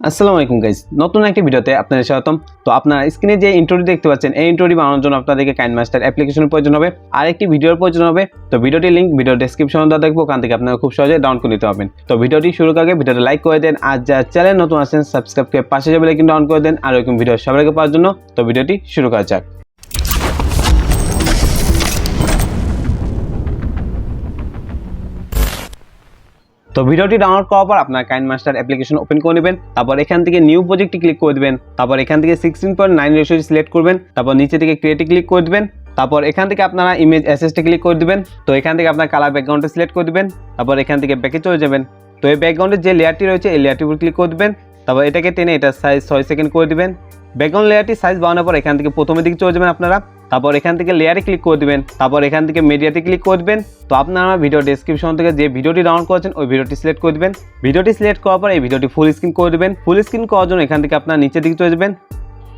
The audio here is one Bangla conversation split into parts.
আসসালামু আলাইকুম গাইস, নতুন একটি ভিডিওতে আপনাদের স্বাগতম। তো আপনারা স্ক্রিনে যে ইন্ট্রোটি দেখতে পাচ্ছেন, এই ইন্ট্রোটি বানানোর জন্য আপনাদেরকে কাইনমাস্টার অ্যাপ্লিকেশনের প্রয়োজন হবে আর একটি ভিডিওর প্রয়োজন হবে। তো ভিডিওটির লিংক ভিডিও ডেসক্রিপশনে দেওয়া থাকবে, ওখান থেকে আপনারা খুব সহজে ডাউনলোড করে নিতে পারবেন। তো ভিডিওটি শুরু করার আগে ভিডিওটা লাইক করে দেন, আর যারা চ্যানেল নতুন আছেন সাবস্ক্রাইব করে পাশে যাবে কিন্তু অন করে দেন আর এরকম ভিডিও সবার আগে পাওয়ার জন্য। তো ভিডিওটি শুরু করা যাক। তো ভিডিওটি ডাউনলোড করার পর আপনার কাইনমাস্টার অ্যাপ্লিকেশন ওপেন করে নেবেন। তারপর এখান থেকে নিউ প্রজেক্টে ক্লিক করে দেবেন। তারপর এখান থেকে 16:9 রেশিও সিলেক্ট করবেন। তারপর নিচে থেকে ক্রিয়েটে ক্লিক করে দেবেন। তারপর এখান থেকে আপনারা ইমেজ অ্যাসেসটে ক্লিক করে দিবেন। তো এখান থেকে আপনার কালার ব্যাকগ্রাউন্ডে সিলেক্ট করে দিবেন। তারপর এখান থেকে ব্যাকে চলে যাবেন। তো এই ব্যাকগ্রাউন্ডের যে লেয়ারটি রয়েছে এই লেয়ারটির উপর ক্লিক করে দিবেন। তারপর এটাকে টেনে এটার সাইজ 6 সেকেন্ড করে দিবেন। ব্যাকগ্রাউন্ড লেয়ারটি সাইজ বাড়ানোর পর এখান থেকে প্রথমের দিকে চলে যাবেন আপনারা। তারপর এখান থেকে লেয়ারে ক্লিক করে দিবেন। তারপর এখান থেকে মিডিয়াতে ক্লিক করে দিবেন। তো আপনারা ভিডিও ডেসক্রিপশন থেকে যে ভিডিওটি ডাউনলোড করেছেন ওই ভিডিওটি সিলেক্ট করে দিবেন। ভিডিওটি সিলেক্ট করার পর এই ভিডিওটি ফুল স্ক্রিন করে দিবেন। ফুল স্ক্রিন করার জন্য এখান থেকে আপনার নিচের দিকে চলে যাবেন।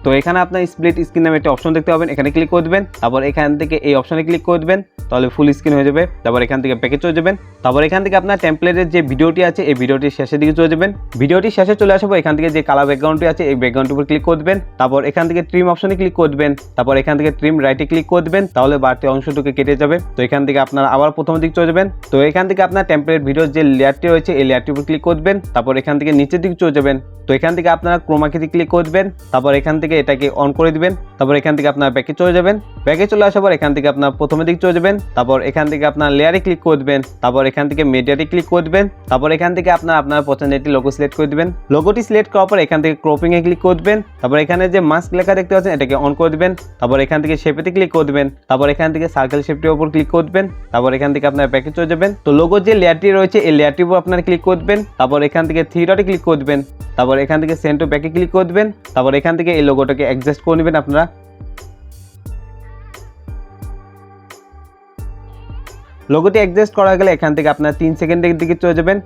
তো এখানে আপনার স্প্লিট স্ক্রিন নামে একটা অপশন দেখতে পাবেন, এখানে ক্লিক করে দিবেন। তারপর এখান থেকে এই অপশনে ক্লিক করে দিবেন, তাহলে ফুল স্ক্রিন হয়ে যাবে। তারপর এখান থেকে প্যাকেজ চলে যাবেন। তারপর এখান থেকে আপনার টেমপ্লেটের যে ভিডিওটি আছে এই ভিডিওটির শেষের দিকে চলে যাবেন। ভিডিওটি শেষে চলে আসবো, এখান থেকে যে কালার ব্যাকগ্রাউন্ডটি আছে এই ব্যাকগ্রাউন্ডের উপর ক্লিক করে দিবেন। তারপর এখান থেকে ট্রিম অপশনে ক্লিক করে দিবেন। তারপর এখান থেকে ট্রিম রাইটে ক্লিক করে দিবেন, তাহলে বাড়তি অংশটুকু কেটে যাবে। তো এখান থেকে আপনারা আবার প্রথমের দিকে চলে যাবেন। তো এখান থেকে আপনার টেমপ্লেট ভিডিওর যে লেয়ারটি রয়েছে এই লেয়ারটির উপর ক্লিক করবেন। তারপর এখান থেকে নিচের দিকে চলে যাবেন। তো এখান থেকে আপনারা ক্রোমাকিতে ক্লিক করবেন। তারপর এখান থেকে এটাকে অন করে দিবেন। তারপর এখান থেকে আপনার ব্যাকে চলে যাবেন। ব্যাকে চলে আসার পর এখান থেকে আপনার প্রথমের দিকে চলে যাবেন। তারপর এখান থেকে আপনার লেয়ারে ক্লিক করে দিবেন। তারপর এখান থেকে মিডিয়াতে ক্লিক করে দিবেন। তারপর এখান থেকে আপনার পছন্দের একটি লোগো সিলেক্ট করে দিবেন। লোগোটি সিলেক্ট করার পর এখান থেকে ক্রপিং এ ক্লিক করে দিবেন। তারপর এখানে যে মাস্ক লেখা দেখতে পাচ্ছেন এটাকে অন করে দিবেন। তারপর এখান থেকে শেপেতে ক্লিক করে দিবেন। তারপর এখান থেকে সার্কেল শেপটির উপর ক্লিক করে দিবেন। তারপর এখান থেকে আপনার ব্যাকে চলে যাবেন। তো লোগোর যে লেয়ারটি রয়েছে এই লেয়ারটির উপর আপনারা ক্লিক করে দিবেন। তারপর এখান থেকে থ্রি ডটে ক্লিক করে দিবেন। তারপর এখান থেকে সেন্ড টু ব্যাকে ক্লিক করে দিবেন। তারপর এখান থেকে এই লোগোটাকে অ্যাডজাস্ট করে নেবেন আপনারা। লোগোটি অ্যাডজাস্ট করা গেলে এখান থেকে আপনার 3 সেকেন্ডের দিকে চলে যাবেন।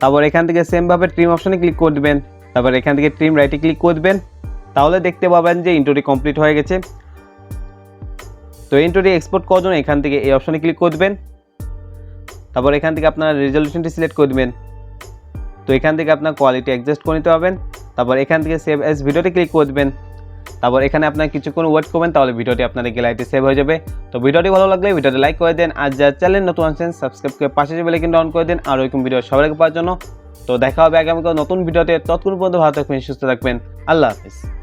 তারপর এখান থেকে সেমভাবে ট্রিম অপশনে ক্লিক করে দিবেন। তারপর এখান থেকে ট্রিম রাইটে ক্লিক করে দিবেন, তাহলে দেখতে পাবেন যে ইন্ট্রোটি কমপ্লিট হয়ে গেছে। তো ইন্ট্রোটি এক্সপোর্ট করার জন্য এখান থেকে এই অপশনে ক্লিক করে দিবেন। তারপর এখান থেকে আপনার রেজলিউশনটি সিলেক্ট করে দিবেন। তো এখান থেকে আপনার কোয়ালিটি অ্যাডজাস্ট করে নিতে পারবেন। তারপর এখান থেকে সেভ অ্যাজ ভিডিওতে ক্লিক করে দিবেন। তারপর এখানে আপনার কিছুক্ষণ ওয়েট করবেন, তাহলে ভিডিওটি আপনাদের গ্যালারিতে সেভ হয়ে যাবে। তো ভিডিওটি ভালো লাগলে ভিডিওটি লাইক করে দেন, আর যারা চ্যানেল নতুন আছেন সাবস্ক্রাইব করে পাশে যাবে কিন্তু অন করে দেন আর ওইরকম ভিডিও সবার আগে পাওয়ার জন্য। তো দেখা হবে আগামীকাল নতুন ভিডিওতে। ততক্ষণ পর্যন্ত ভালো থাকবেন, সুস্থ থাকবেন। আল্লাহ হাফিজ।